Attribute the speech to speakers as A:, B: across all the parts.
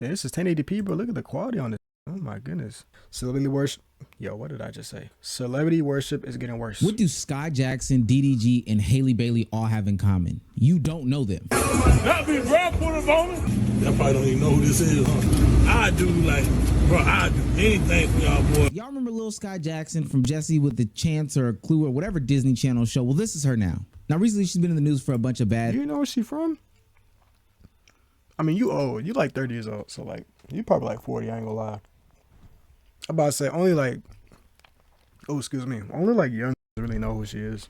A: Yeah, this is 1080p, bro. Look at the quality on this. Oh my goodness. Celebrity worship. Yo, what did I just say? Celebrity worship is getting worse.
B: What do Sky Jackson, DDG, and Haley Bailey all have in common? You don't know them.
C: Not be rap put up on it. Y'all probably don't even know who this is, huh? I do, like, bro, I do anything for y'all, boy.
B: Y'all remember Lil Sky Jackson from Jessie with the Chance or Clue or whatever Disney Channel show? Well, this is her now. Now, recently she's been in the news for a bunch of bad.
A: You know where she from? I mean, you old. You like 30 years old, so like you probably like 40. I ain't gonna lie. I'm about to say only like, oh excuse me, only like young really know who she is.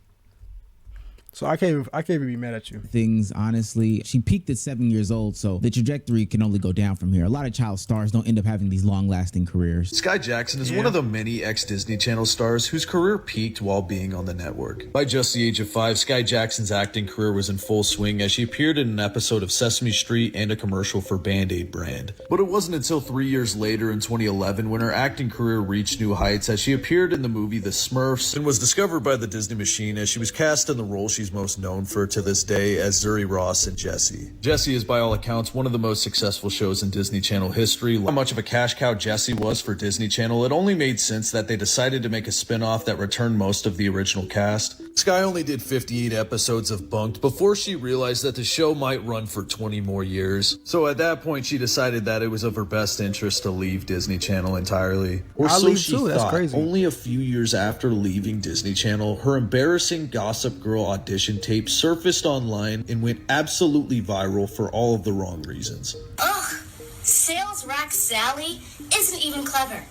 A: So I can't even be mad at you.
B: Things, honestly, she peaked at 7 years old, so the trajectory can only go down from here. A lot of child stars don't end up having these long-lasting careers.
D: Sky Jackson is one of the many ex-Disney Channel stars whose career peaked while being on the network. By just the age of 5, Sky Jackson's acting career was in full swing as she appeared in an episode of Sesame Street and a commercial for Band-Aid brand. But it wasn't until 3 years later in 2011 when her acting career reached new heights as she appeared in the movie The Smurfs and was discovered by the Disney Machine as she was cast in the role she's most known for to this day as Zuri Ross and Jessie. Jessie is by all accounts one of the most successful shows in Disney Channel history. How much of a cash cow Jessie was for Disney Channel, it only made sense that they decided to make a spin-off that returned most of the original cast. Sky only did 58 episodes of Bunked before she realized that the show might run for 20 more years. So at that point she decided that it was of her best interest to leave Disney Channel entirely. Or
A: I'll
D: so
A: leave
D: she
A: too, that's
D: thought.
A: crazy.
D: Only a few years after leaving Disney Channel, her embarrassing Gossip Girl audition tape surfaced online and went absolutely viral for all of the wrong reasons.
E: Ugh, sales rack Sally isn't even clever.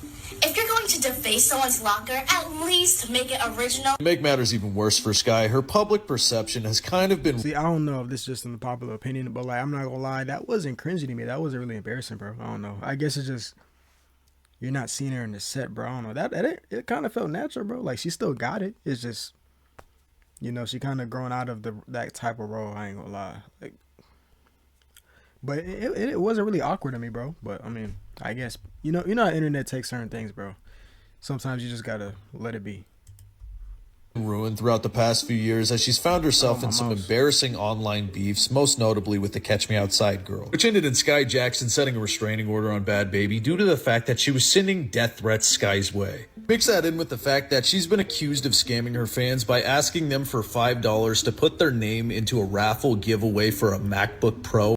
E: If you're going to deface someone's locker, at least make it original.
D: To make matters even worse for Sky, her public perception has kind of been...
A: See, I don't know if this is just in the popular opinion, but like I'm not gonna lie, that wasn't cringy to me. That wasn't really embarrassing, bro. I don't know. I guess it's just you're not seeing her in the set, bro. I don't know. It kind of felt natural, bro. Like she still got it. It's just, you know, she kind of grown out of that type of role. I ain't gonna lie. Like, but it wasn't really awkward to me, bro. But I mean, I guess you know how internet takes certain things, bro. Sometimes you just gotta let it be.
D: Ruined throughout the past few years as she's found herself in some embarrassing online beefs, most notably with the Catch Me Outside girl, which ended in Sky Jackson setting a restraining order on Bad Baby due to the fact that she was sending death threats Sky's way. Mix that in with the fact that she's been accused of scamming her fans by asking them for $5 to put their name into a raffle giveaway for a MacBook Pro.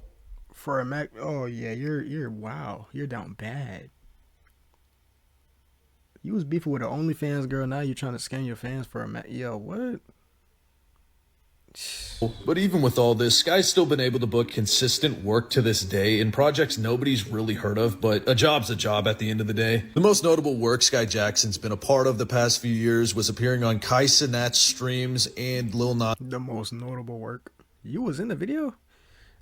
A: For a Mac, oh yeah, you're wow, you're down bad. You was beefing with an OnlyFans girl, now you're trying to scam your fans for a Mac. Yo, what?
D: But even with all this, Sky's still been able to book consistent work to this day in projects nobody's really heard of, but a job's a job at the end of the day. The most notable work Sky Jackson's been a part of the past few years was appearing on Kai Cenat's streams and Lil Nas.
A: The most notable work? You was in the video?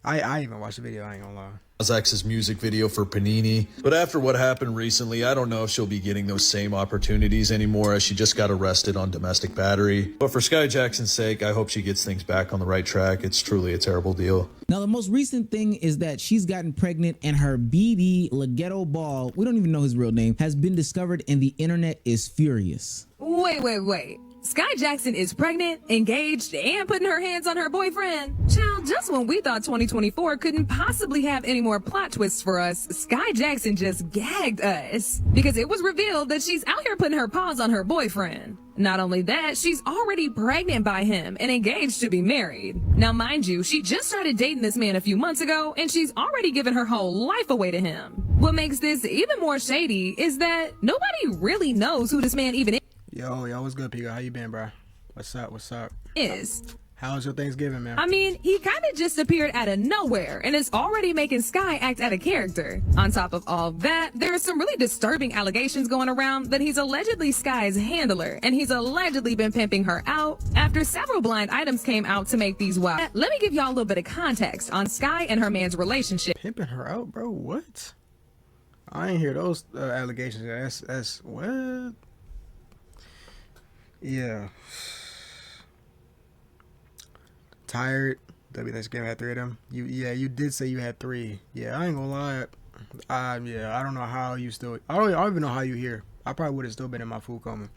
A: I even watched the video, I ain't gonna lie.
D: X's music video for Panini. But after what happened recently, I don't know if she'll be getting those same opportunities anymore as she just got arrested on domestic battery. But for Sky Jackson's sake, I hope she gets things back on the right track. It's truly a terrible deal.
B: Now, the most recent thing is that she's gotten pregnant and her BD Leggero Ball, we don't even know his real name, has been discovered and the internet is furious.
F: Wait. Sky Jackson is pregnant, engaged, and putting her hands on her boyfriend. Child, just when we thought 2024 couldn't possibly have any more plot twists for us, Sky Jackson just gagged us. Because it was revealed that she's out here putting her paws on her boyfriend. Not only that, she's already pregnant by him and engaged to be married. Now, mind you, she just started dating this man a few months ago, and she's already given her whole life away to him. What makes this even more shady is that nobody really knows who this man even is.
A: Yo, what's good, Pico? How you been, bro? What's up?
F: Is.
A: How was your Thanksgiving, man?
F: I mean, he kind of just appeared out of nowhere and is already making Sky act out of character. On top of all that, there are some really disturbing allegations going around that he's allegedly Sky's handler and he's allegedly been pimping her out after several blind items came out to make these wild. Let me give y'all a little bit of context on Sky and her man's relationship.
A: Pimping her out, bro? What? I ain't hear those allegations. That's what? Yeah. Tired. W Thanksgiving had 3 of them. You did say you had 3. Yeah, I ain't gonna lie. Yeah, I don't know how you still. I don't even know how you here. I probably would have still been in my food coma.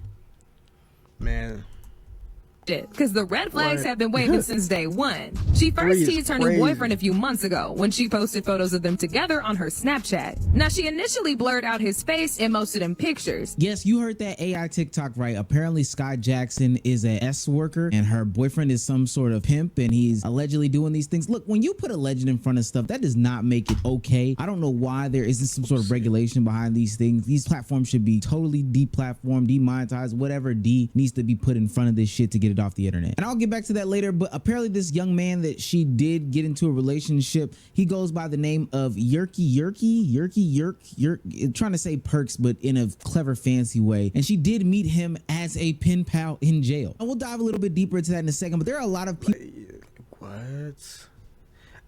A: Man,
F: shit, because the red flags
A: What?
F: have been waving since day one. She first
A: Three is
F: teased her new
A: crazy.
F: boyfriend a few months ago when she posted photos of them together on her Snapchat. Now, she initially blurred out his face in most of them pictures.
B: Yes, you heard that AI TikTok right. Apparently, Sky Jackson is a S worker and her boyfriend is some sort of pimp and he's allegedly doing these things. Look, when you put alleged in front of stuff, that does not make it okay. I don't know why there isn't some sort of regulation behind these things. These platforms should be totally deplatformed, demonetized, whatever D needs to be put in front of this shit to get it off the internet. And I'll get back to that later, but apparently this young man that she did get into a relationship, he goes by the name of Yerky, trying to say perks, but in a clever, fancy way. And she did meet him as a pen pal in jail. And we'll dive a little bit deeper into that in a second, but there are a lot of people.
A: What?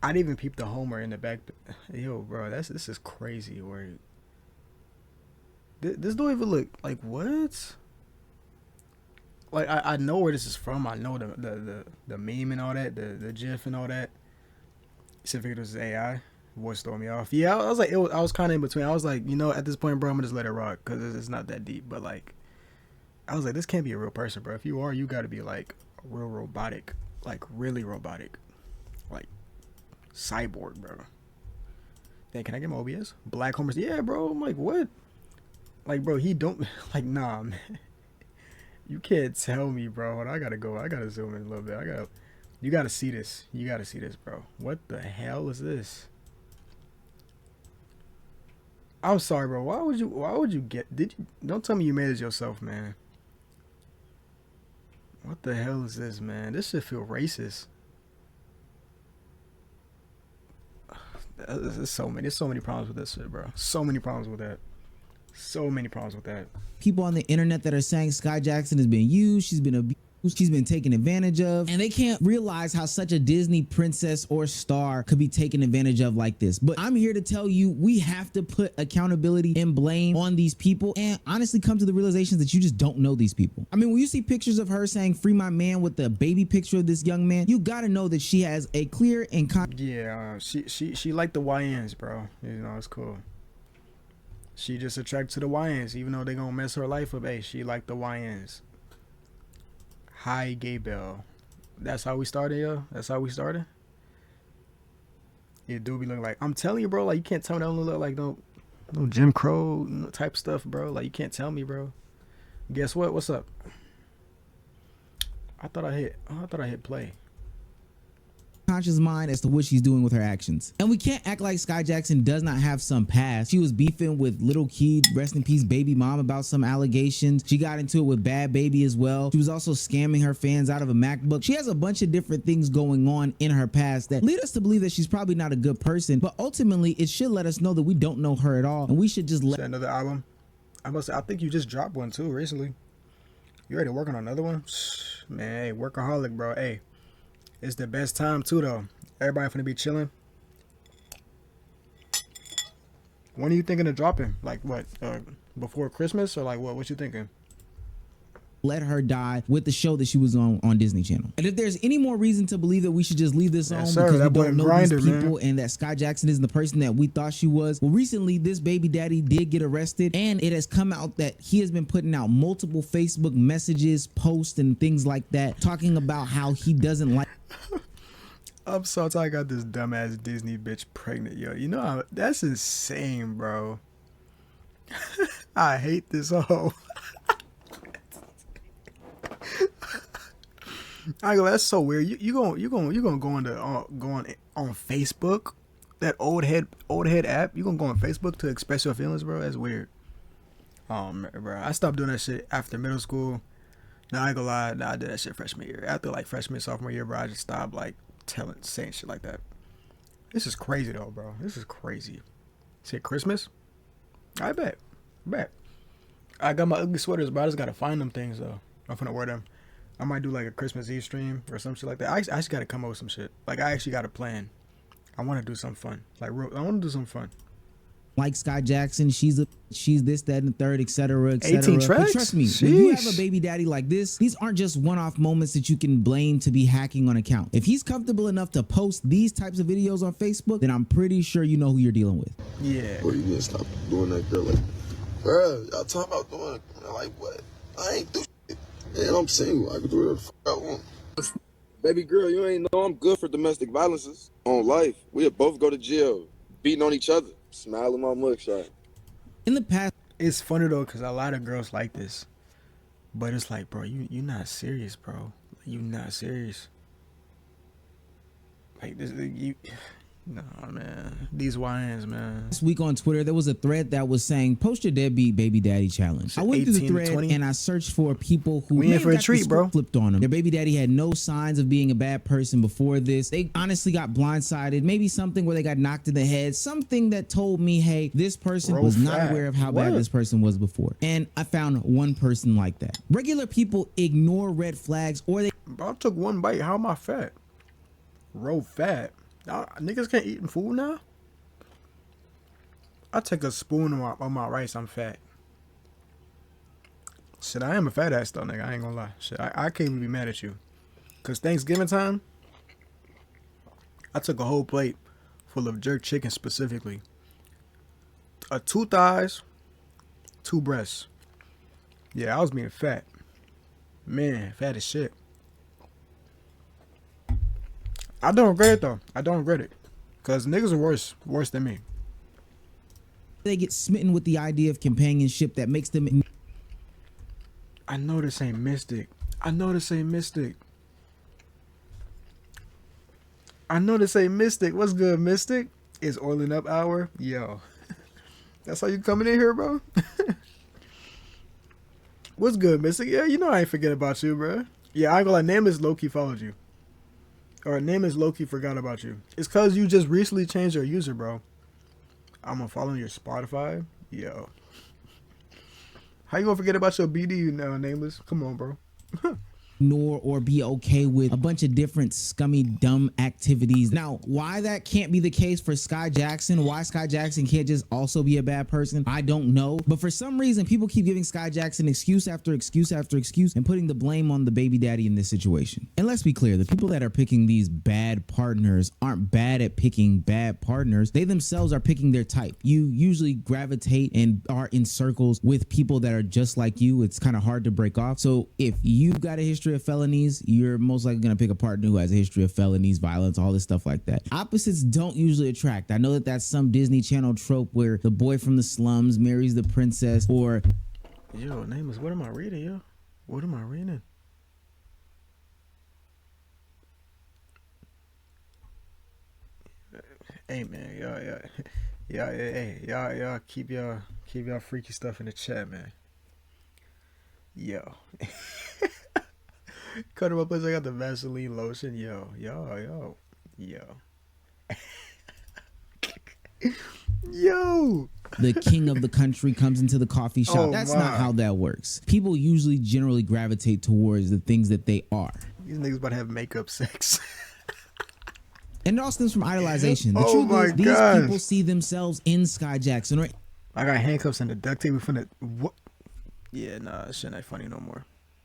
A: I didn't even peep the Homer in the back. Yo, bro, this is crazy. Word. This don't even look like what? Like I know where this is from. I know the meme and all that, the GIF and all that. You said figured it was AI. Voice throw me off. Yeah, I was like, I was kind of in between. I was like, you know, at this point, bro, I'm gonna just let it rock because it's not that deep. But like, I was like, this can't be a real person, bro. If you are, you got to be like real robotic, like really robotic, like cyborg, bro. Then can I get my OBS? Black Homers? Yeah, bro. I'm like, what? Like, bro, he don't like, nah, man. You can't tell me, bro. Hold on, I gotta zoom in a little bit. You gotta see this. You gotta see this, bro. What the hell is this? I'm sorry, bro. Why would you don't tell me you made it yourself, man. What the hell is this, man? This should feel racist. There's so many problems with this shit, bro. So many problems with that. So many problems with that.
B: People on the internet that are saying Sky Jackson has been used, she's been abused, she's been taken advantage of, and they can't realize how such a Disney princess or star could be taken advantage of like this. But I'm here to tell you, we have to put accountability and blame on these people and honestly come to the realization that you just don't know these people. I mean, when you see pictures of her saying free my man with the baby picture of this young man, you got to know that she has a clear and
A: she liked the YNs, bro. You know, it's cool. She just attracted to the YNs, even though they gonna mess her life up. Hey, she liked the YNs. Hi, Gay Bell. That's how we started, yo. That's how we started. Yeah, do be looking like, I'm telling you, bro. Like, you can't tell me that don't look like no Jim Crow type stuff, bro. Like, you can't tell me, bro. Guess what? What's up? I thought I hit play.
B: conscious mind as to what she's doing with her actions. And we can't act like Sky Jackson does not have some past. She was beefing with Little Key, rest in peace, baby mom, about some allegations. She got into it with Bad Baby as well. She was also scamming her fans out of a MacBook. She has a bunch of different things going on in her past that lead us to believe that she's probably not a good person, but ultimately it should let us know that we don't know her at all, and we should just let
A: another album. I think you just dropped one too recently. You already working on another one? Man, hey, workaholic, bro. Hey, it's the best time too, though. Everybody finna be chilling. When are you thinking of dropping? Like what? Before Christmas or like what? What you thinking?
B: let her die with the show that she was on Disney Channel. And if there's any more reason to believe that we should just leave this on because we don't know these people and that Sky Jackson isn't the person that we thought she was, well, recently this baby daddy did get arrested, and it has come out that he has been putting out multiple Facebook messages, posts, and things like that, talking about how he doesn't like.
A: I'm so tired I got this dumbass Disney bitch pregnant, yo. You know, that's insane, bro. I hate this hoe. I go, that's so weird. You gonna go on Facebook, that old head app. You gonna go on Facebook to express your feelings, bro? That's weird. Bro, I stopped doing that shit after middle school. Nah, I ain't gonna lie. Nah, I did that shit freshman year. After like freshman, sophomore year, bro, I just stopped like saying shit like that. This is crazy though, bro. This is crazy. Say Christmas? I bet. I got my ugly sweaters, but I just gotta find them things though. I'm finna wear them. I might do like a Christmas Eve stream or some shit like that. I actually gotta come up with some shit. Like I actually got a plan. I want to do something fun. I want to do something fun.
B: Like Sky Jackson, she's this, that, and the third, etc., etc.
A: 18 tracks?
B: But trust me,
A: Sheesh.
B: when you have a baby daddy like this, these aren't just one-off moments that you can blame to be hacking on account. If he's comfortable enough to post these types of videos on Facebook, then I'm pretty sure you know who you're dealing with.
A: Yeah.
G: Boy, you need to stop doing that, girl. Like, girl, y'all talking about doing it. Like, what? I ain't do shit. Man, I'm single. I can do whatever the fuck I one. Baby girl, you ain't know I'm good for domestic violences. On life, we'll both go to jail, beating on each other. Smile in my mugshot.
B: In the past,
A: It's funny though, cause a lot of girls like this, but it's like, bro, you not serious, bro. You not serious. Like this, you. Nah, man. These YNs, man.
B: this week on Twitter, there was a thread that was saying, post your deadbeat baby daddy challenge. I went through the
A: 18 to
B: thread
A: 20?
B: and I searched for people who
A: We
B: may
A: in for
B: have
A: a
B: got
A: treat,
B: the script
A: bro.
B: flipped on them. Their baby daddy had no signs of being a bad person before this. They honestly got blindsided. Maybe something where they got knocked in the head. Something that told me, hey, this person
A: Bro,
B: was not
A: fact.
B: aware of how bad
A: What?
B: this person was before. And I found one person like that. Regular people ignore red flags or they
A: Bro, I took one bite. How am I fat? Row fat. Niggas can't eat food now? I take a spoon on my rice, I'm fat. Shit, I am a fat ass though, nigga. I ain't gonna lie. Shit, I can't even be mad at you. Cause Thanksgiving time, I took a whole plate full of jerk chicken specifically. 2 thighs, 2 breasts. Yeah, I was being fat. Man, fat as shit. I don't regret it though. I don't regret it. Cause niggas are worse than me.
B: get smitten with the idea of companionship that makes them
A: I know this ain't Mystic. I know this ain't Mystic. I know this ain't Mystic. What's good, Mystic? It's oiling up hour. Yo. That's how you coming in here, bro? What's good, Mystic? Yeah, you know I ain't forget about you, bro. Yeah, I ain't gonna lie. Nameless low-key followed you. Or Nameless low-key forgot about you. It's cause you just recently changed your user, bro. I'm gonna follow your Spotify. Yo. How you gonna forget about your BD now, Nameless? Come on, bro.
B: ignore or be okay with a bunch of different scummy, dumb activities. Now, why that can't be the case for Sky Jackson, why Sky Jackson can't just also be a bad person, I don't know. But for some reason, people keep giving Sky Jackson excuse after excuse after excuse and putting the blame on the baby daddy in this situation. And let's be clear, the people that are picking these bad partners aren't bad at picking bad partners. They themselves are picking their type. You usually gravitate and are in circles with people that are just like you. It's kind of hard to break off. So if you've got a history of felonies, you're most likely going to pick a partner who has a history of felonies, violence, all this stuff like that. Opposites don't usually attract. I know that that's some Disney Channel trope where the boy from the slums marries the princess, or
A: Yo, Nameless, what am I reading, yo? What am I reading? Hey man, y'all keep y'all freaky stuff in the chat, man. Yo. Cut him up, place. I got the Vaseline lotion. Yo. Yo.
B: the king of the country comes into the coffee shop.
A: Oh,
B: That's
A: my.
B: not how that works. People usually generally gravitate towards the things that they are.
A: These niggas about to have makeup sex.
B: And it all stems from idolization. The
A: Oh
B: truth
A: my
B: is, these
A: gosh.
B: people see themselves in Sky Jackson, or
A: I got handcuffs and the duct tape from the. What? Yeah, nah, that shit not funny no more.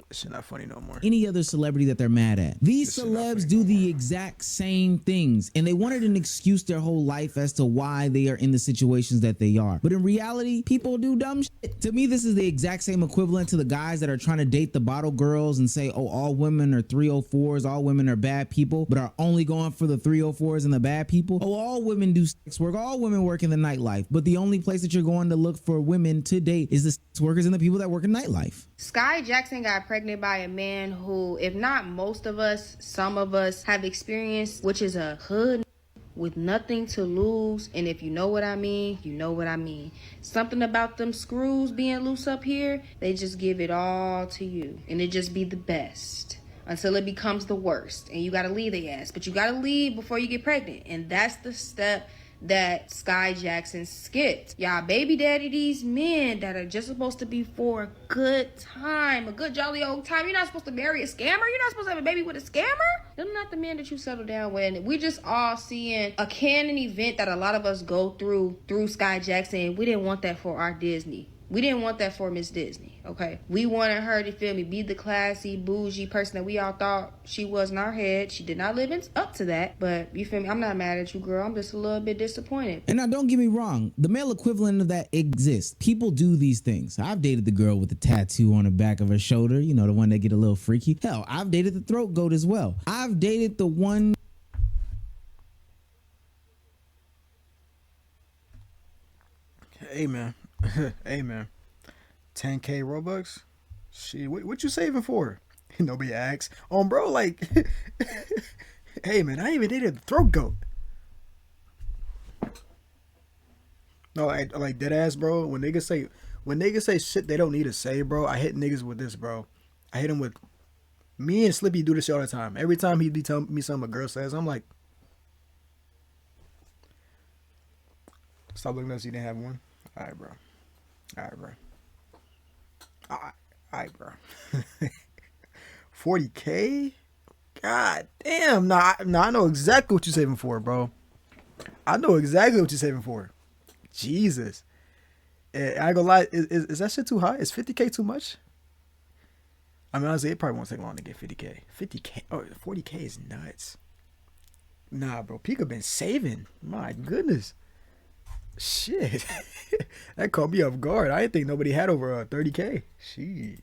A: That shit not funny no more.
B: any other celebrity that they're mad at. These
A: This shit not
B: celebs
A: funny
B: do
A: no
B: the exact same things, and they wanted an excuse their whole life as to why they are in the situations that they are. But in reality, people do dumb shit. To me, this is the exact same equivalent to the guys that are trying to date the bottle girls and say, oh, all women are 304s, all women are bad people, but are only going for the 304s and the bad people. Oh, all women do sex work, all women work in the nightlife, but the only place that you're going to look for women to date is the sex workers and the people that work in nightlife.
H: Sky Jackson got pregnant by a man who, if not most of us, some of us have experienced, which is a hood with nothing to lose. And if you know what I mean, you know what I mean. Something about them screws being loose up here, they just give it all to you. And it just be the best until it becomes the worst. And you got to leave their ass. But you got to leave before you get pregnant. And that's the step that Sky Jackson skipped. Y'all baby daddy these men that are just supposed to be for a good time, a good jolly old time. You're not supposed to marry a scammer. You're not supposed to have a baby with a scammer. Them not the men that you settle down with. And we just all seeing a canon event that a lot of us go through Sky Jackson. We didn't want that for our Disney. We didn't want that for Miss Disney, okay? We wanted her to, feel me, be the classy, bougie person that we all thought she was in our head. She did not live up to that, but you feel me? I'm not mad at you, girl. I'm just a little bit disappointed.
B: And now don't get me wrong, the male equivalent of that exists. People do these things. I've dated the girl with the tattoo on the back of her shoulder, you know, the one that get a little freaky. Hell, I've dated the throat goat as well. I've dated the one.
A: Hey man, hey man, 10K Robux. Shit, what you saving for? Nobody asks. Bro, like, hey man, I even dated the throat goat. No, like dead ass, bro. When niggas say shit they don't need to say, bro, I hit niggas with this, bro. I hit him with. Me and Slippy do this shit all the time. Every time he be telling me something a girl says, I'm like, stop looking at us. You didn't have one. All right, bro. All right, bro. All right, bro. 40K? God damn. Nah, I know exactly what you're saving for, bro. I know exactly what you're saving for. Jesus. I ain't gonna lie. Is that shit too high? Is 50K too much? I mean, honestly, it probably won't take long to get 50K. 50K? Oh, 40K is nuts. Nah, bro. Pika been saving. My goodness. Shit. That caught me off guard. I didn't think nobody had over 30K. Shit.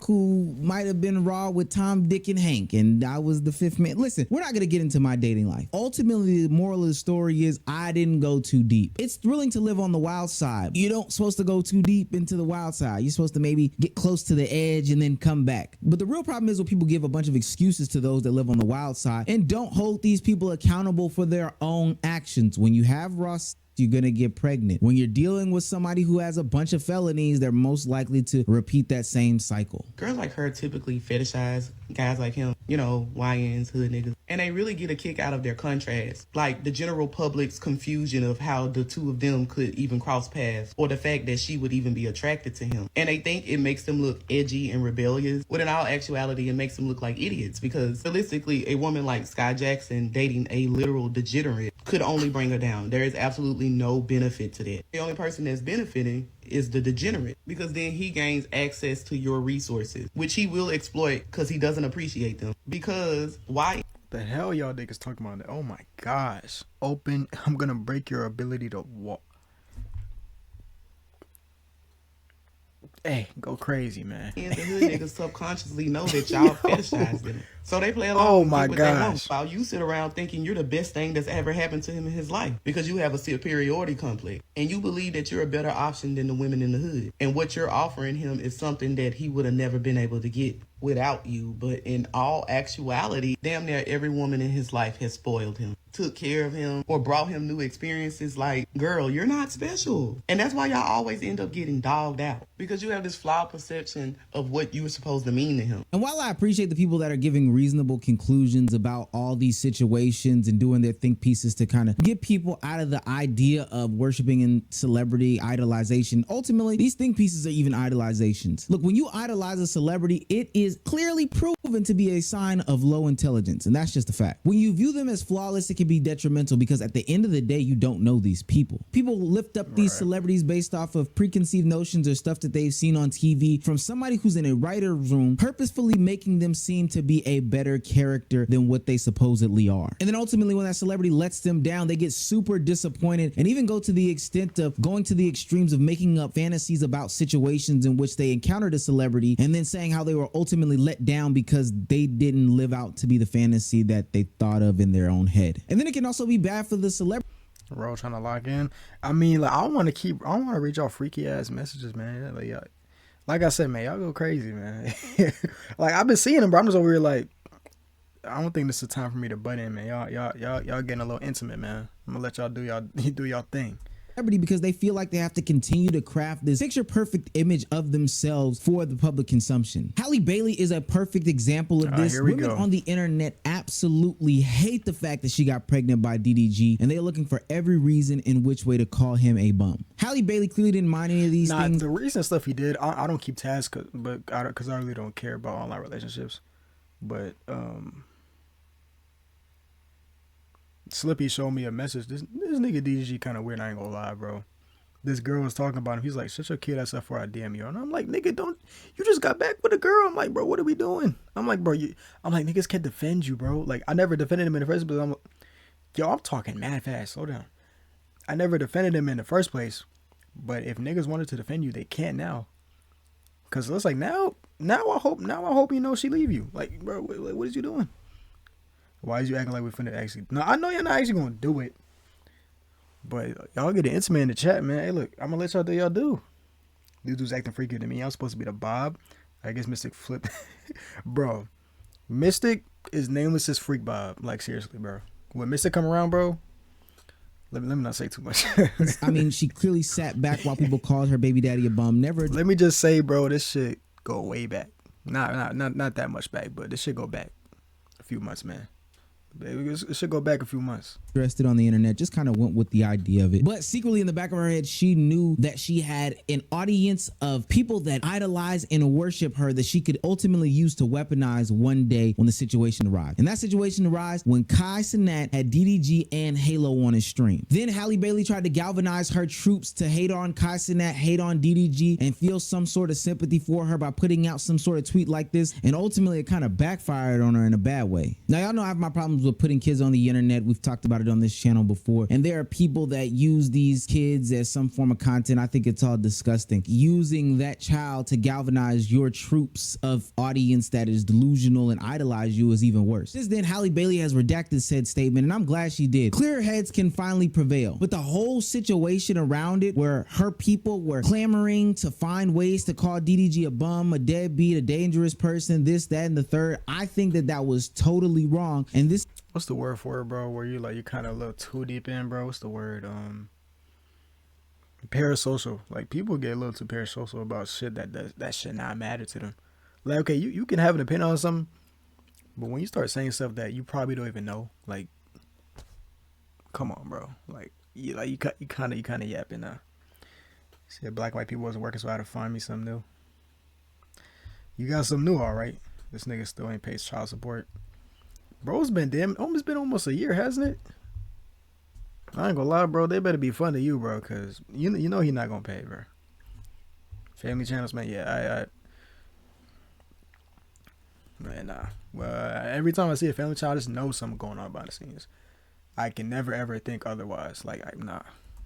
B: Who might have been raw with Tom, Dick, and Hank, and I was the fifth man. Listen, we're not gonna get into my dating life. Ultimately, the moral of the story is I didn't go too deep. It's thrilling to live on the wild side. You don't supposed to go too deep into the wild side. You're supposed to maybe get close to the edge and then come back. But the real problem is when people give a bunch of excuses to those that live on the wild side and don't hold these people accountable for their own actions. When you have raw, you're gonna get pregnant. When you're dealing with somebody who has a bunch of felonies, they're most likely to repeat that same cycle.
I: Girls like her typically fetishize guys like him, you know, YNs, hood niggas. And they really get a kick out of their contrast. Like the general public's confusion of how the two of them could even cross paths, or the fact that she would even be attracted to him. And they think it makes them look edgy and rebellious, when in all actuality, it makes them look like idiots. Because realistically, a woman like Sky Jackson dating a literal degenerate could only bring her down. There is absolutely no benefit to that. The only person that's benefiting is the degenerate, because then he gains access to your resources, which he will exploit because he doesn't appreciate them. Because why?
A: The hell y'all niggas talking about that? Oh my gosh. Open. I'm gonna break your ability to walk. Hey, go crazy, man.
I: And the hood niggas subconsciously know that y'all fetishize them. So they play along
A: Oh
I: with
A: my
I: what they want,
A: gosh.
I: while you sit around thinking you're the best thing that's ever happened to him in his life, because you have a superiority complex and you believe that you're a better option than the women in the hood. And what you're offering him is something that he would have never been able to get without you. But in all actuality, damn near every woman in his life has spoiled him, took care of him, or brought him new experiences. Like, girl, you're not special. And that's why y'all always end up getting dogged out, because you have this flawed perception of what you were supposed to mean to him.
B: And while I appreciate the people that are giving reasonable conclusions about all these situations and doing their think pieces to kind of get people out of the idea of worshiping in celebrity idolization, ultimately, these think pieces are even idolizations. Look, when you idolize a celebrity, it is clearly proven to be a sign of low intelligence, and that's just a fact. When you view them as flawless, it can be detrimental, because at the end of the day, you don't know these people. People lift up these celebrities based off of preconceived notions or stuff that they've seen on TV from somebody who's in a writer's room, purposefully making them seem to be a better character than what they supposedly are. And then ultimately, when that celebrity lets them down, they get super disappointed and even go to the extent of going to the extremes of making up fantasies about situations in which they encountered a celebrity and then saying how they were ultimately let down because they didn't live out to be the fantasy that they thought of in their own head. And then it can also be bad for the celebrity.
A: We're all trying to lock in. I mean, like, I don't want to read y'all freaky ass messages, man. Like I said, man, y'all go crazy, man. Like, I've been seeing them, but I'm just over here like, I don't think this is the time for me to butt in, man. Y'all getting a little intimate, man. I'm gonna let y'all do y'all thing.
B: Because they feel like they have to continue to craft this picture perfect image of themselves for the public consumption. Halle Bailey is a perfect example of this. Women on the internet absolutely hate the fact that she got pregnant by DDG, and they're looking for every reason in which way to call him a bum. Halle Bailey clearly didn't mind any of these things.
A: The recent stuff he did, I don't keep tabs, because I really don't care about online relationships. But Slippy showed me a message. This nigga DDG kind of weird. I ain't gonna lie, bro. this girl was talking about him. He's like, shut your kid ass up before I DM you. And I'm like, nigga, don't, you just got back with a girl. I'm like, bro, what are we doing? I'm like, bro, I'm like, niggas can't defend you, bro. Like, I never defended him in the first place. I'm talking mad fast. Slow down. I never defended him in the first place. But if niggas wanted to defend you, they can't now. Cause it's like now I hope you know she leave you. Like, bro, what is you doing? Why is you acting like we're finna actually? No, I know you're not actually gonna do it. But y'all get intimate in the chat, man. Hey, look, I'm gonna let y'all do y'all do. These dudes acting freaky to me. I'm supposed to be the Bob. I guess Mystic flipped. Bro, Mystic is nameless as Freak Bob. Like, seriously, bro. When Mystic come around, bro, let me not say too much.
B: I mean, she clearly sat back while people called her baby daddy a bum. Never.
A: Let me just say, bro, this shit go way back. Not that much back, but this shit go back a few months, man. It should go back a few months.
B: Dressed it on the internet, just kind of went with the idea of it. But secretly in the back of her head, she knew that she had an audience of people that idolize and worship her that she could ultimately use to weaponize one day when the situation arrived. And that situation arrived when Kai Cenat had DDG and Halo on his stream. Then Halle Bailey tried to galvanize her troops to hate on Kai Cenat, hate on DDG, and feel some sort of sympathy for her by putting out some sort of tweet like this. And ultimately, it kind of backfired on her in a bad way. Now, y'all know I have my problems with putting kids on the internet. We've talked about it on this channel before, and there are people that use these kids as some form of content. I think it's all disgusting. Using that child to galvanize your troops of audience that is delusional and idolize you is even worse. Since then, Halle Bailey has redacted said statement, and I'm glad she did. Clear heads can finally prevail, but the whole situation around it, where her people were clamoring to find ways to call DDG a bum, a deadbeat, a dangerous person, this, that, and the third, I think that was totally wrong. And this,
A: what's the word for it, bro? Where you kind of a little too deep in, bro? What's the word? Parasocial. Like, people get a little too parasocial about shit that should not matter to them. Like, okay, you can have an opinion on something, but when you start saying stuff that you probably don't even know, like, come on, bro. Like you kind of yapping now. Said black white people wasn't working, so I had to find me something new. You got something new, all right? This nigga still ain't paid child support. Bro's been almost a year, hasn't it? I ain't gonna lie, bro. They better be fun to you, bro, cause you know he not gonna pay, bro. Family channels, man. Yeah, man, nah. Well, every time I see a family channel, I just know something going on behind the scenes. I can never ever think otherwise. Like, nah.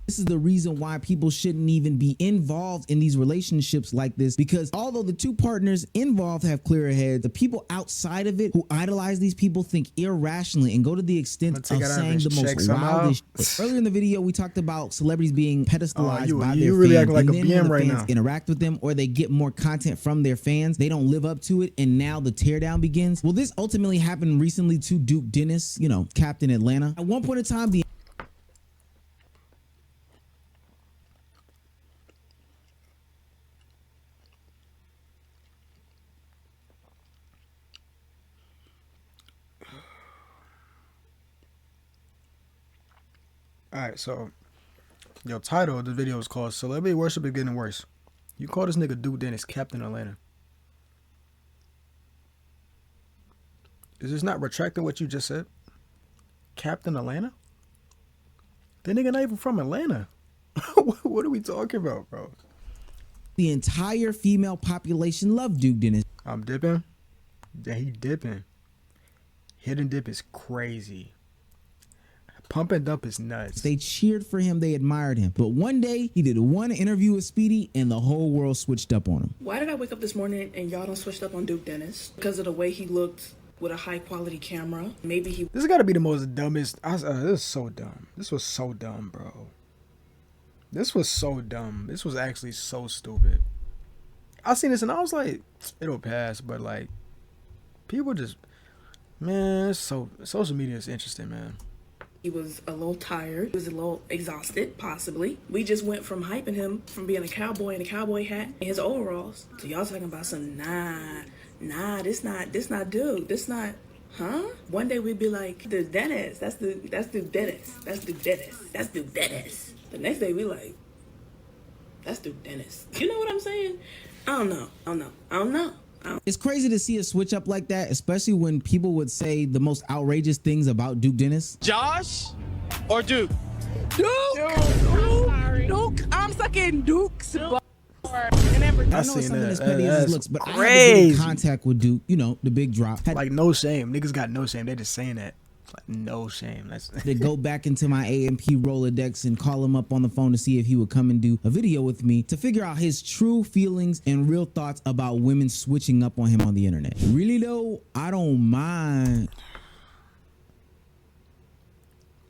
B: This is the reason why people shouldn't even be involved in these relationships like this, because although the two partners involved have clearer heads, the people outside of it who idolize these people think irrationally and go to the extent of saying the most wildest shit. Earlier in the video, we talked about celebrities being pedestalized by their
A: really
B: fans,
A: acting like
B: and
A: a
B: then
A: BM
B: when the
A: right
B: fans
A: now.
B: interact with them or they get more content from their fans, they don't live up to it, and now the teardown begins. Well, this ultimately happened recently to Duke Dennis, Captain Atlanta. At one point in time, the
A: Alright, so your title of the video is called Celebrity Worship is Getting Worse. You call this nigga Duke Dennis Captain Atlanta. Is this not retracting what you just said? Captain Atlanta? That nigga not even from Atlanta. What are we talking about, bro?
B: The entire female population loved Duke Dennis.
A: I'm dipping. Yeah, he dipping. Hidden dip is crazy. Pump and dump is nuts.
B: They cheered for him. They admired him. But one day, he did one interview with Speedy, and the whole world switched up on him.
J: Why did I wake up this morning and y'all don't switched up on Duke Dennis? Because of the way he looked with a high-quality camera. Maybe he...
A: This has got to be the most dumbest... this is so dumb. This was so dumb, bro. This was so dumb. This was actually so stupid. I seen this and I was like, it'll pass. But, like, people just... Man, it's social media is interesting, man.
J: He was a little tired. He was a little exhausted, possibly. We just went from hyping him from being a cowboy in a cowboy hat and his overalls to y'all talking about some this not Duke. This not, huh? One day we'd be like, the Dennis. That's Duke Dennis. That's Duke Dennis. That's Duke Dennis. The next day we like, that's Duke Dennis. You know what I'm saying? I don't know.
B: It's crazy to see a switch up like that, especially when people would say the most outrageous things about Duke Dennis.
K: Josh or Duke?
J: Duke! I'm
F: sucking Duke's butt.
B: I know it's something as petty as it looks, but I had to get in contact with Duke, you know, the big drop.
A: Like, no shame. Niggas got no shame. They just saying that. Like, no shame. That's
B: to go back into my AMP Rolodex and call him up on the phone to see if he would come and do a video with me to figure out his true feelings and real thoughts about women switching up on him on the internet. Really though, I don't mind.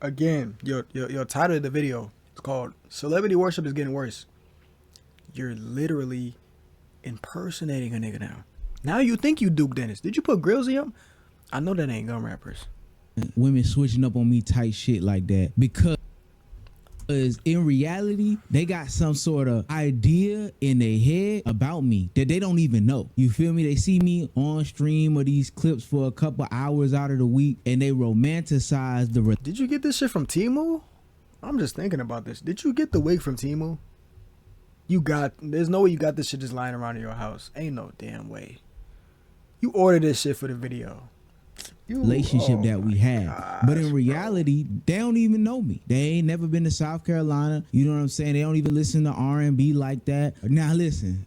A: Again, your title of the video is called "Celebrity Worship is Getting Worse." You're literally impersonating a nigga now. Now you think you Duke Dennis. Did you put grills in him? I know that ain't gun rappers.
B: Women switching up on me type shit like that because in reality they got some sort of idea in their head about me that they don't even know. You feel me? They see me on stream or these clips for a couple hours out of the week and they romanticize the
A: Did you get this shit from Temu? I'm just thinking about this. Did you get the wig from Temu? There's no way you got this shit just lying around in your house. Ain't no damn way. You ordered this shit for the video.
B: Relationship that we have, but in reality they don't even know me. They ain't never been to South Carolina, you know what I'm saying? They don't even listen to R&B like that. Now listen,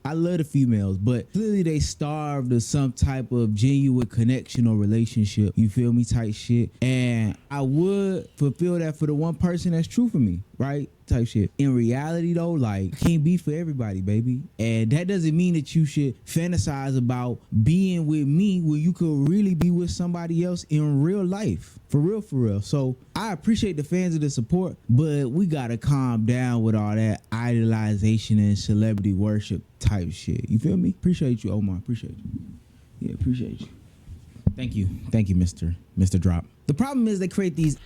B: I love the females, but clearly they starved of some type of genuine connection or relationship, you feel me, type shit. And I would fulfill that for the one person that's true for me, right, type shit. In reality though, like, can't be for everybody, baby. And that doesn't mean that you should fantasize about being with me when you could really be with somebody else in real life. For real, for real. So I appreciate the fans of the support, but we gotta calm down with all that idolization and celebrity worship type shit. You feel me? Appreciate you, Omar. Appreciate you. Yeah, appreciate you. Thank you, Mr. Drop. The problem is they create these.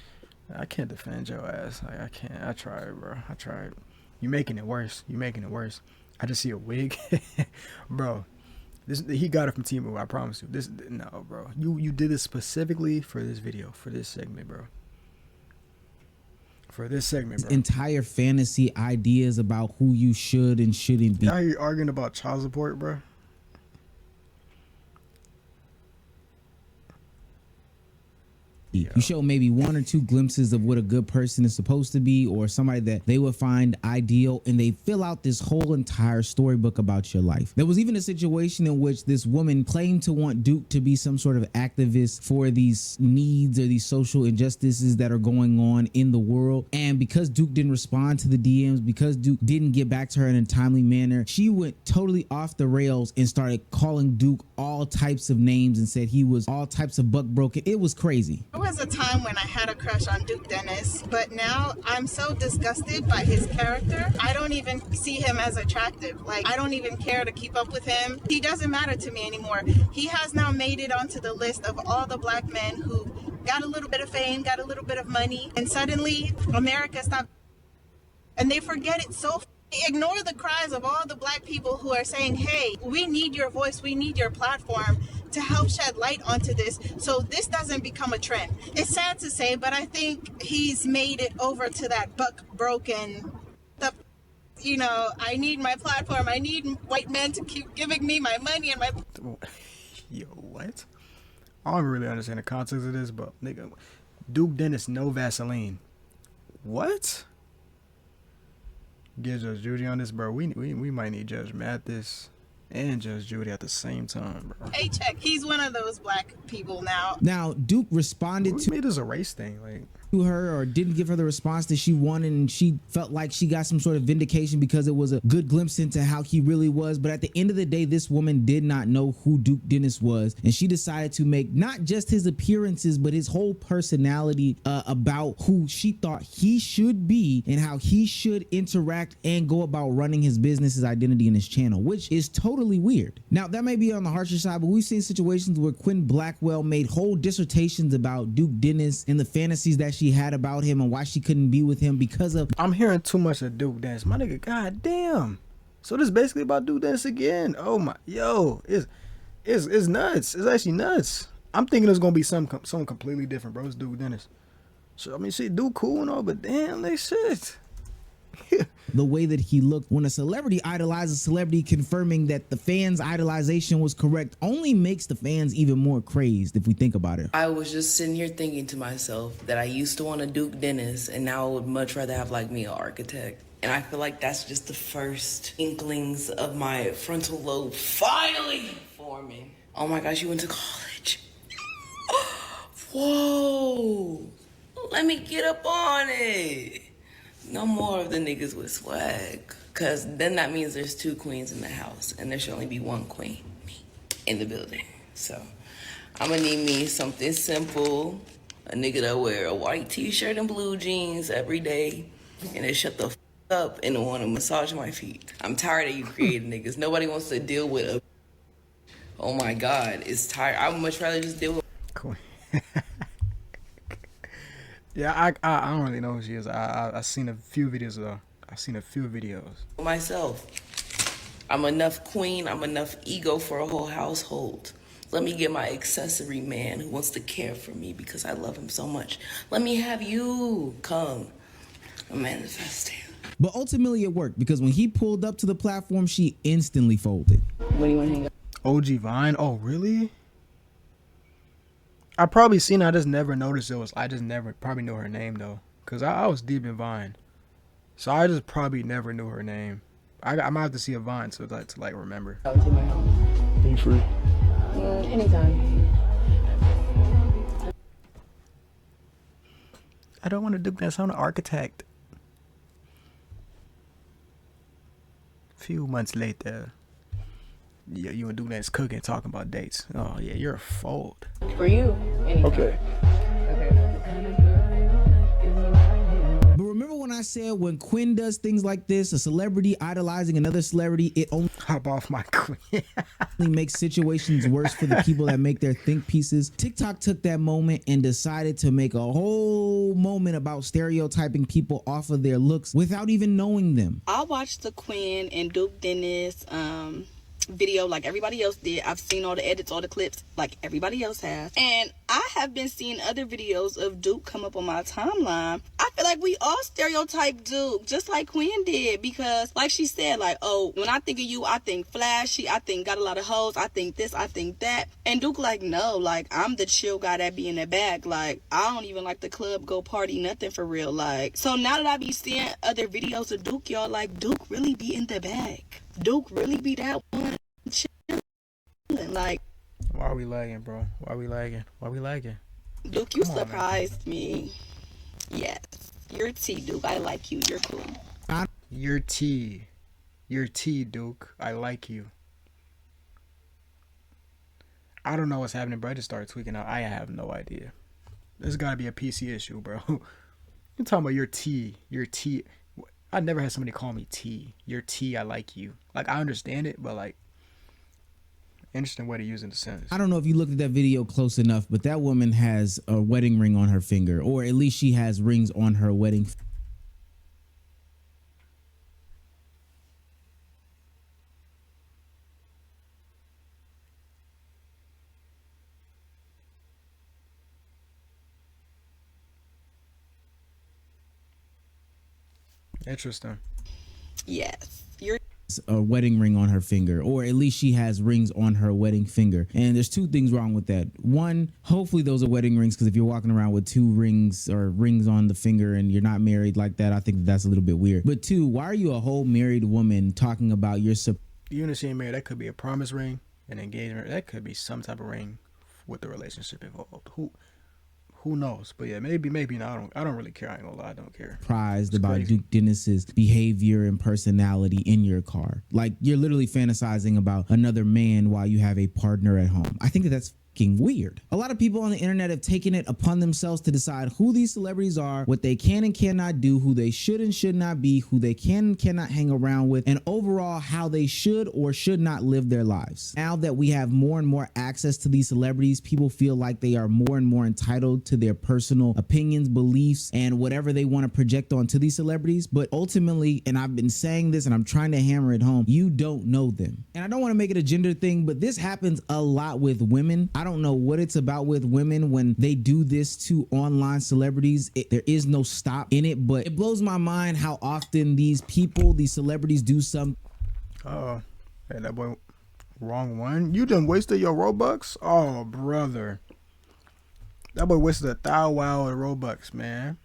A: I can't defend your ass. Like, I can't. I tried, bro. I tried. You making it worse. You making it worse. I just see a wig, bro. He got it from Temu. I promise you. No, bro. You did this specifically for this video, for this segment, bro. For this segment, bro.
B: Entire fantasy ideas about who you should and shouldn't be.
A: Now you're arguing about child support, bro.
B: You show maybe one or two glimpses of what a good person is supposed to be or somebody that they would find ideal, and they fill out this whole entire storybook about your life. There was even a situation in which this woman claimed to want Duke to be some sort of activist for these needs or these social injustices that are going on in the world. And because Duke didn't respond to the DMs, because Duke didn't get back to her in a timely manner, she went totally off the rails and started calling Duke all types of names and said he was all types of buck broken. It was crazy.
K: There was a time when I had a crush on Duke Dennis, but now I'm so disgusted by his character. I don't even see him as attractive. Like, I don't even care to keep up with him. He doesn't matter to me anymore. He has now made it onto the list of all the black men who got a little bit of fame, got a little bit of money, and suddenly America stopped. And they forget it so. Ignore the cries of all the black people who are saying, hey, we need your voice, we need your platform to help shed light onto this so this doesn't become a trend. It's sad to say, but I think he's made it over to that buck broken, I need my platform, I need white men to keep giving me my money and my...
A: Yo, what? I don't really understand the context of this, but nigga, Duke Dennis, no Vaseline. What? Get Judge Judy on this, bro. We might need Judge Mathis and Judge Judy at the same time, bro.
K: Paycheck. He's one of those black people now.
B: Now, Duke responded to...
A: made this a race thing, like...
B: her or didn't give her the response that she wanted, and she felt like she got some sort of vindication because it was a good glimpse into how he really was. But at the end of the day, this woman did not know who Duke Dennis was, and she decided to make not just his appearances but his whole personality about who she thought he should be and how he should interact and go about running his business, his identity, and his channel, which is totally weird. Now, that may be on the harsher side, but we've seen situations where Quinn Blackwell made whole dissertations about Duke Dennis and the fantasies that she had about him and why she couldn't be with him because of...
A: I'm hearing too much of Duke Dennis, my nigga. God damn. So this is basically about Duke Dennis again. Oh my, yo, it's nuts. It's actually nuts. I'm thinking it's gonna be something completely different, bro. It's Duke Dennis. So I mean, shit, Duke cool and all, but damn, they shit.
B: The way that he looked when a celebrity idolizes a celebrity, confirming that the fans' idolization was correct, only makes the fans even more crazed if we think about it.
L: I was just sitting here thinking to myself that I used to want a Duke Dennis, and now I would much rather have like me an architect. And I feel like that's just the first inklings of my frontal lobe finally forming. Oh my gosh, you went to college. Whoa. Let me get up on it. No more of the niggas with swag. Cause then that means there's 2 queens in the house and there should only be 1 queen, me, in the building. So I'm gonna need me something simple. A nigga that wear a white t-shirt and blue jeans every day and then shut the f up and want to massage my feet. I'm tired of you creative niggas. Nobody wants to deal with a, oh my God, it's tired. I would much rather just deal with
A: Cool. Yeah, I don't really know who she is. I seen a few videos though. I seen a few videos.
L: myself. I'm enough queen, I'm enough ego for a whole household. Let me get my accessory man who wants to care for me because I love him so much. Let me have you come. I'm manifesting.
B: But ultimately it worked because when he pulled up to the platform, she instantly folded.
L: When you want to hang up?
A: OG Vine? Oh, really? I probably seen it. I just never noticed it was. I just never probably knew her name though. Cause I was deep in Vine. So I just probably never knew her name. I might have to see a Vine to like remember.
L: Out to my home.
A: Are you free?
L: Anytime.
A: I don't want to do that. I'm an architect. A few months later, yeah, you and Duna's cooking, talking about dates. Oh yeah, you're a fold.
L: For you. Anytime.
A: Okay.
B: But remember when I said when Quinn does things like this, a celebrity idolizing another celebrity, it only
A: hop off my queen.
B: makes situations worse for the people that make their think pieces. TikTok took that moment and decided to make a whole moment about stereotyping people off of their looks without even knowing them.
M: I watched the Quinn and Duke Dennis video like everybody else did. I've seen all the edits, all the clips like everybody else has. And I have been seeing other videos of Duke come up on my timeline. I feel like we all stereotype Duke just like Quinn did because like she said, like, oh, when I think of you, I think flashy, I think got a lot of hoes, I think this, I think that. And Duke like, no, like I'm the chill guy that be in the back. Like I don't even like the club, go party, nothing for real. Like, so now that I be seeing other videos of Duke, y'all, like Duke really be in the back. Duke really be that one chilling. Like,
A: why are we lagging, bro? Why are we lagging? Why are we lagging?
M: Duke, you surprised me. Yes, you're T, Duke. I like you. You're cool.
A: You're T. You're T, Duke. I like you. I don't know what's happening, bro. I just started tweaking out. I have no idea. There's got to be a PC issue, bro. You're talking about your T. Your T. I never had somebody call me T. You're T. I like you. Like, I understand it, but like, interesting way to use it in the sentence.
B: I don't know if you looked at that video close enough, but that woman has a wedding ring on her finger, or at least she has rings on her wedding finger.
A: Interesting.
M: Yes, you're
B: A wedding ring on her finger, or at least she has rings on her wedding finger. And there's 2 things wrong with that. One, hopefully those are wedding rings, because if you're walking around with 2 rings or rings on the finger and you're not married like that, I think that's a little bit weird. But 2, why are you a whole married woman talking about your
A: Even if she ain't married, that could be a promise ring, an engagement. That could be some type of ring with the relationship involved. Who knows? But yeah, maybe not. I don't really care. I ain't gonna lie, I don't care.
B: surprised about Duke Dennis's behavior and personality in your car? Like, you're literally fantasizing about another man while you have a partner at home. I think that's weird. A lot of people on the internet have taken it upon themselves to decide who these celebrities are, what they can and cannot do, who they should and should not be, who they can and cannot hang around with, and overall how they should or should not live their lives. Now that we have more and more access to these celebrities, people feel like they are more and more entitled to their personal opinions, beliefs, and whatever they want to project onto these celebrities. But ultimately, and I've been saying this and I'm trying to hammer it home, you don't know them. And I don't want to make it a gender thing, but this happens a lot with women. I don't know what it's about with women when they do this to online celebrities. There is no stop in it, but it blows my mind how often these celebrities do something.
A: Hey, that boy, wrong one. You done wasted your Robux? Oh, brother. That boy wasted 1,000 Robux, man.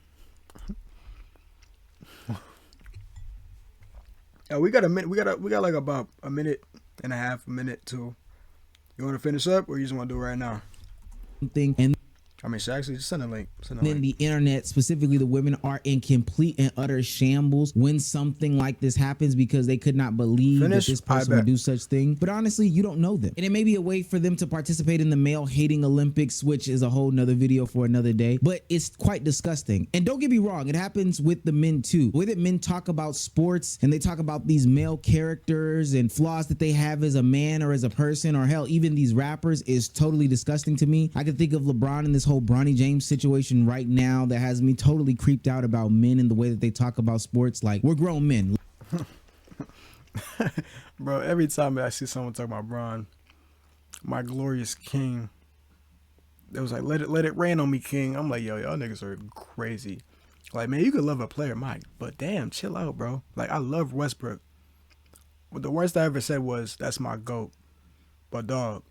A: We got a minute. We got like about a minute and a half, a minute too. You want to finish up, or you just want to do it right now?
B: Thing and
A: I mean, should I actually just send a link.
B: then the internet, specifically the women, are in complete and utter shambles when something like this happens because they could not believe that this person would do such thing. But honestly, you don't know them. And it may be a way for them to participate in the male hating Olympics, which is a whole nother video for another day. But it's quite disgusting. And don't get me wrong, it happens with the men too. The way that men talk about sports and they talk about these male characters and flaws that they have as a man or as a person, or hell, even these rappers, is totally disgusting to me. I can think of LeBron in this whole Bronny James situation right now that has me totally creeped out about men and the way that they talk about sports. Like, we're grown men.
A: Bro, every time I see someone talk about Bron, my glorious king, it was like, let it rain on me, king. I'm like, yo, y'all niggas are crazy. Like, man, you could love a player, Mike, but damn, chill out, bro. Like, I love Westbrook. But the worst I ever said was, that's my GOAT. But dog,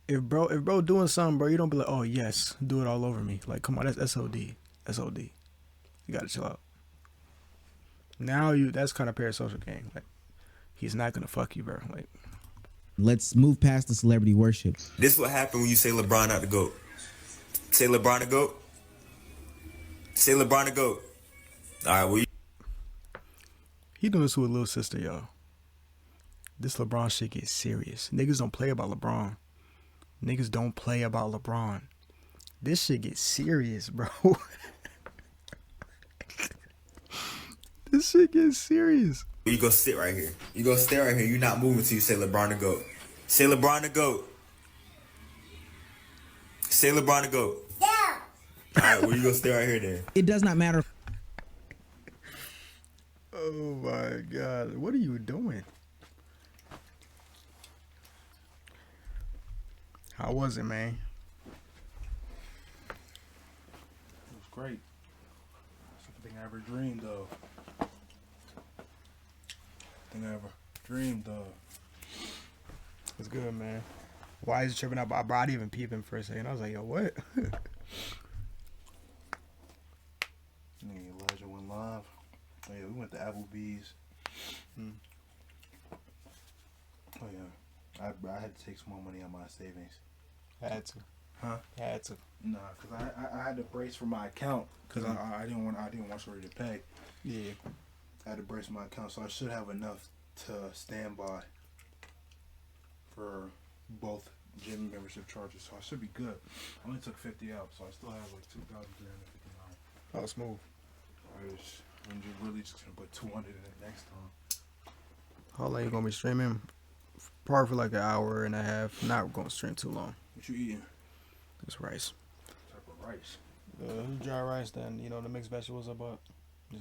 A: if bro doing something, bro, you don't be like, oh yes, do it all over me. Like, come on, that's SOD. SOD. You gotta chill out. Now that's kind of parasocial gang. Like, he's not gonna fuck you, bro. Like,
B: let's move past the celebrity worship.
N: This is what happened when you say LeBron not the GOAT. Say LeBron the GOAT. Say LeBron the GOAT. All right, well,
A: he doing this with a little sister, y'all. This LeBron shit gets serious. Niggas don't play about LeBron. Niggas don't play about LeBron. This shit gets serious, bro. This shit gets serious.
N: you go sit right here. You go stay right here. You're not moving till you say LeBron the GOAT. Say LeBron the GOAT. Say LeBron the GOAT. Yeah. All right, well, you go stay right here then.
B: It does not matter.
A: Oh my God. What are you doing? How was it, man?
O: It was great. Something I ever dreamed of. Something I ever dreamed of.
A: It's good, man. Why is he tripping out? Bro, I didn't even peep him for a second. I was like, yo, what?
O: Elijah went live. Oh, yeah, we went to Applebee's. Oh, yeah. I had to take some more money out of my savings.
A: Had to.
O: Huh?
A: Had to.
O: Nah, because I had to brace for my account because I didn't want Shorty to pay.
A: Yeah.
O: I had to brace my account, so I should have enough to stand by for both gym membership charges. So I should be good. I only took 50 out, so I still have like 2,359.
A: Oh, smooth.
O: I'm really just gonna put 200 in it next time.
A: How long you gonna be streaming? Probably for like an hour and a half. Not gonna stream too long.
O: What you eating?
A: It's rice.
O: What type of rice?
A: Dry rice, then, you know, the mixed vegetables I bought.